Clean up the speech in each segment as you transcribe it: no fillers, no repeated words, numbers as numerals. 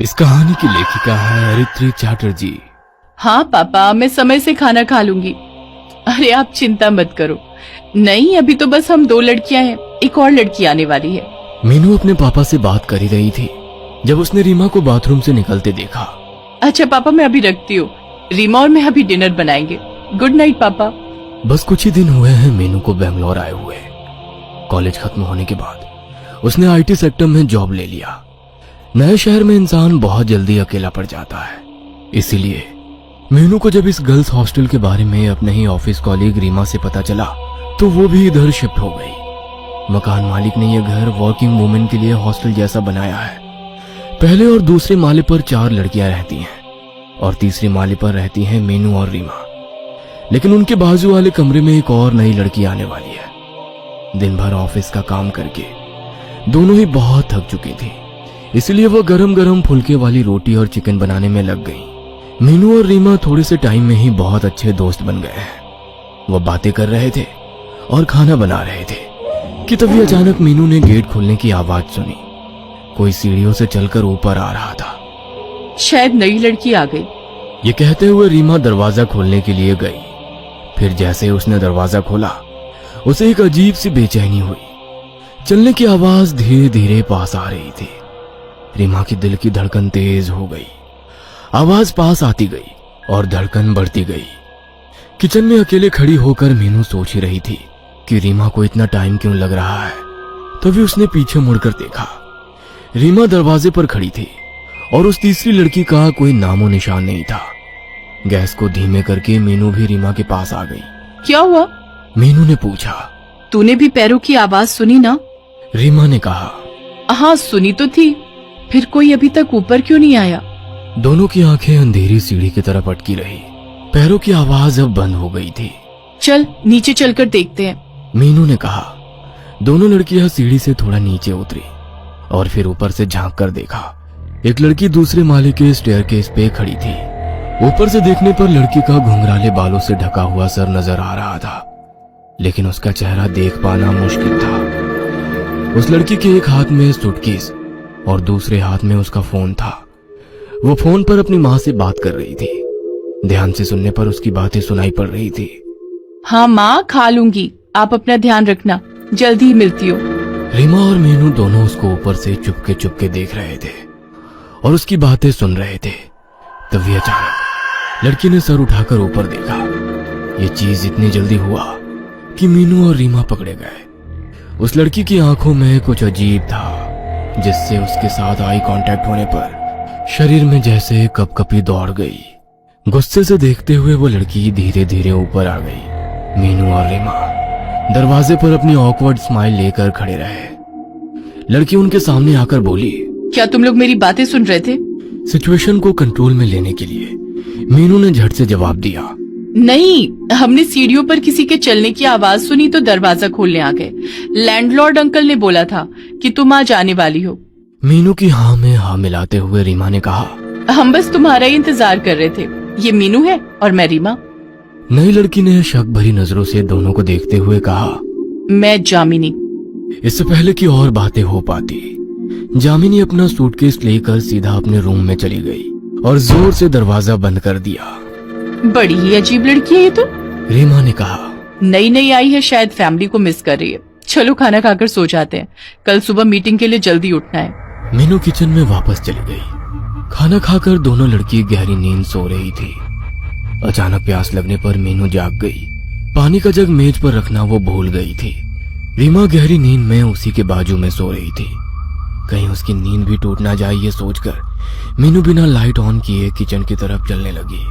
इस कहानी की लेखिका है अरित्री चैटर्जी। हाँ पापा, मैं समय से खाना खा लूंगी। अरे आप चिंता मत करो। नहीं, अभी तो बस हम 2 लड़कियां हैं, एक और लड़की आने वाली है। मीनू अपने पापा से बात कर ही रही थी जब उसने रीमा को बाथरूम से निकलते देखा। अच्छा पापा, मैं अभी रखती हूँ। रीमा और मैं अभी डिनर बनाएंगे। गुड नाइट पापा। बस कुछ ही दिन हुए हैं मीनू को बेंगलोर आए हुए। कॉलेज खत्म होने के बाद उसने आईटी सेक्टर में जॉब ले लिया। नए शहर में इंसान बहुत जल्दी अकेला पड़ जाता है, इसीलिए मीनू को जब इस गर्ल्स हॉस्टल के बारे में अपने ही ऑफिस कॉलीग रीमा से पता चला तो वो भी इधर शिफ्ट हो गई। मकान मालिक ने यह घर वर्किंग वुमेन के लिए हॉस्टल जैसा बनाया है। पहले और दूसरे माले पर 4 लड़कियां रहती हैं और तीसरे माले पर रहती हैं मीनू और रीमा। लेकिन उनके बाजू वाले कमरे में एक और नई लड़की आने वाली है। दिन भर ऑफिस का काम करके दोनों ही बहुत थक चुकी थी, इसलिए वो गरम गरम फुलके वाली रोटी और चिकन बनाने में लग गई। मीनू और रीमा थोड़े से टाइम में ही बहुत अच्छे दोस्त बन गए हैं। वो बातें कर रहे थे और खाना बना रहे थे कि तभी अचानक मीनू ने गेट खोलने की आवाज सुनी। कोई सीढ़ियों से चलकर ऊपर आ रहा था। शायद नई लड़की आ गई। ये कहते हुए रीमा दरवाजा खोलने के लिए गई। फिर जैसे उसने दरवाजा खोला उसे एक अजीब सी बेचैनी हुई। चलने की आवाज धीरे धीरे पास आ रही थी। रीमा की दिल की धड़कन तेज हो गई। आवाज पास आती गई और धड़कन बढ़ती गई। किचन में अकेले खड़ी होकर मीनू सोच ही रही थी कि रीमा को इतना टाइम क्यों लग रहा है। तभी उसने पीछे मुड़कर देखा। रीमा दरवाजे पर खड़ी थी और उस तीसरी लड़की का कोई नामो निशान नहीं था। गैस को धीमे करके मीनू भी रीमा के पास आ गई। क्या हुआ? मीनू ने पूछा। तूने भी पैरों की आवाज सुनी ना? रीमा ने कहा। हाँ सुनी तो थी, फिर कोई अभी तक ऊपर क्यों नहीं आया? दोनों की आंखें अंधेरी सीढ़ी की तरफ अटकी रही। पैरों की आवाज अब बंद हो गई थी। चल नीचे चलकर देखते हैं, मीनू ने कहा। दोनों लड़कियां सीढ़ी से थोड़ा नीचे उतरी और फिर ऊपर से झांक कर देखा। एक लड़की दूसरे माले के स्टेयरकेस पे खड़ी थी। ऊपर से देखने पर लड़की का घुंघराले बालों से ढका हुआ सर नजर आ रहा था, लेकिन उसका चेहरा देख पाना मुश्किल था। उस लड़की के एक हाथ में सूटकेस और दूसरे हाथ में उसका फोन था। वो फोन पर अपनी माँ से बात कर रही थी। ध्यान से सुनने पर उसकी बातें सुनाई पड़ रही थी। हाँ माँ, खा लूंगी, आप अपना ध्यान रखना, जल्दी ही मिलती हो। रीमा और मीनू दोनों उसको ऊपर से चुपके चुपके देख रहे थे और उसकी बातें सुन रहे थे। तभी अचानक लड़की ने सर उठाकर ऊपर देखा। ये चीज इतनी जल्दी हुआ कि मीनू और रीमा पकड़े गए। उस लड़की की आंखों में कुछ अजीब था, जिससे उसके साथ आई कांटेक्ट होने पर शरीर में जैसे कपकपी दौड़ गई। गुस्से से देखते हुए वो लड़की धीरे धीरे ऊपर आ गई। मीनू और रीमा दरवाजे पर अपनी ऑकवर्ड स्माइल लेकर खड़े रहे। लड़की उनके सामने आकर बोली। क्या तुम लोग मेरी बातें सुन रहे थे? सिचुएशन को कंट्रोल में लेने के लिए मीनू ने झट से जवाब दिया। नहीं, हमने सीढ़ियों पर किसी के चलने की आवाज सुनी तो दरवाजा खोलने आ गए। लैंडलॉर्ड अंकल ने बोला था कि तुम आज आने वाली हो। मीनू की हाँ में हाँ मिलाते हुए रीमा ने कहा। हम बस तुम्हारा ही इंतजार कर रहे थे। ये मीनू है और मैं रीमा। नई लड़की ने शक भरी नजरों से दोनों को देखते हुए कहा। मैं जामिनी। इससे पहले कि और बातें हो पाती, जामिनी अपना सूटकेस लेकर सीधा अपने रूम में चली गई और जोर से दरवाजा बंद कर दिया। बड़ी ही अजीब लड़की है ये तो, रीमा ने कहा। नई नई आई है, शायद फैमिली को मिस कर रही है। चलो खाना खाकर सो जाते हैं, कल सुबह मीटिंग के लिए जल्दी उठना है। मीनू किचन में वापस चली गई। खाना खाकर दोनों लड़की गहरी नींद सो रही थी। अचानक प्यास लगने पर मीनू जाग गई। पानी का जग मेज पर रखना वो भूल गई थी। रीमा गहरी नींद में उसी के बाजू में सो रही थी। कहीं उसकी नींद भी टूट ना जाए ये सोचकर मीनू बिना लाइट ऑन किए किचन की तरफ चलने लगी।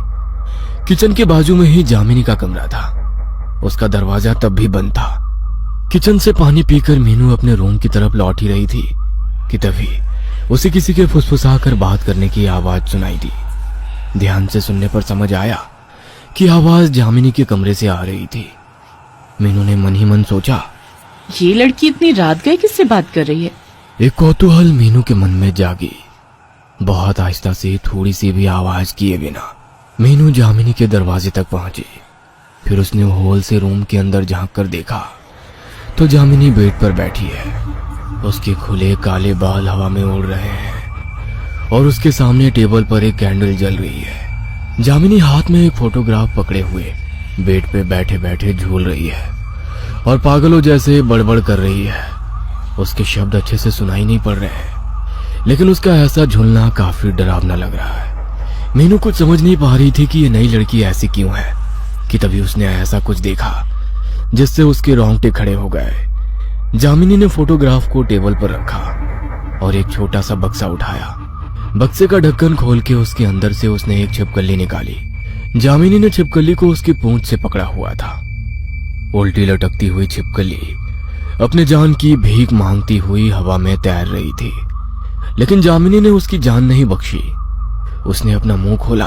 किचन के बाजू में ही जामिनी का कमरा था। उसका दरवाजा तब भी बंद था। किचन से पानी पीकर मीनू अपने रूम की तरफ लौट ही रही थी कि तभी उसे किसी के फुसफुसाकर बात करने की आवाज सुनाई दी। ध्यान से सुनने पर समझ आया कि आवाज जामिनी के कमरे से आ रही थी। मीनू ने मन ही मन सोचा, ये लड़की इतनी रात गए किससे बात कर रही है? एक कौतूहल मीनू के मन में जागी। बहुत आहिस्ता से थोड़ी सी भी आवाज किए बिना मीनू जामिनी के दरवाजे तक पहुंची। फिर उसने होल से रूम के अंदर झांक कर देखा तो जामिनी बेड पर बैठी है। उसके खुले काले बाल हवा में उड़ रहे हैं और उसके सामने टेबल पर एक कैंडल जल रही है। जामिनी हाथ में एक फोटोग्राफ पकड़े हुए बेड पे बैठे बैठे झूल रही है और पागलों जैसे बड़बड़ कर रही है। उसके शब्द अच्छे से सुनाई नहीं पड़ रहे हैं, लेकिन उसका ऐसा झूलना काफी डरावना लग रहा है। मीनू कुछ समझ नहीं पा रही थी कि ये नई लड़की ऐसी क्यों है कि तभी उसने ऐसा कुछ देखा जिससे उसके रोंगटे खड़े हो गए। जामिनी ने फोटोग्राफ को टेबल पर रखा और एक छोटा सा बक्सा उठाया। बक्से का ढक्कन खोल के उसके अंदर से उसने एक छिपकली निकाली। जामिनी ने छिपकली को उसकी पूंछ से पकड़ा हुआ था। उल्टी लटकती हुई छिपकली अपने जान की भीख मांगती हुई हवा में तैर रही थी, लेकिन जामिनी ने उसकी जान नहीं बख्शी। उसने अपना मुंह खोला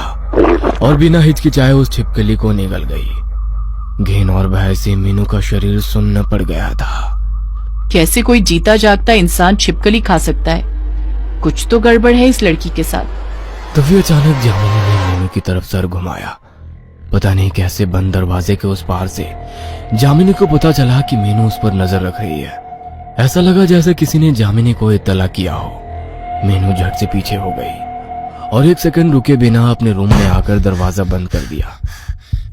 और बिना हिचकिचाए उस छिपकली को निगल गई। घिन और भय से मीनू का शरीर सुन्न पड़ गया था। कैसे कोई जीता जागता इंसान छिपकली खा सकता है? कुछ तो गड़बड़ है इस लड़की के साथ। तभी अचानक जामिनी ने मीनू की तरफ सर घुमाया। पता नहीं कैसे बंद दरवाजे के उस पार से जामिनी को पता चला कि मीनू उस पर नजर रख रही है। ऐसा लगा जैसे किसी ने जामिनी को इत्तला किया हो। मीनू झट से पीछे हो गई और एक सेकंड रुके बिना अपने रूम में आकर दरवाजा बंद कर दिया।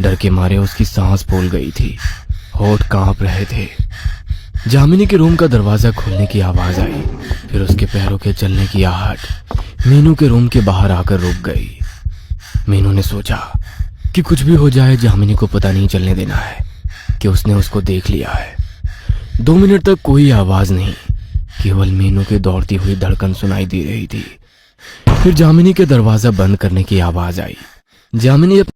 डर के मारे उसकी सांस फूल गई थी, होठ कांप रहे थे। जामिनी के रूम का दरवाजा खुलने की आवाज आई, फिर उसके पैरों के चलने की आहट मीनू के रूम के बाहर आकर रुक गई। मीनू ने सोचा कि कुछ भी हो जाए जामिनी को पता नहीं चलने देना है कि उसने उसको देख लिया है। 2 मिनट तक कोई आवाज नहीं, केवल मीनू की दौड़ती हुई धड़कन सुनाई दे रही थी। फिर जामिनी के दरवाजा बंद करने की आवाज आई। जामिनी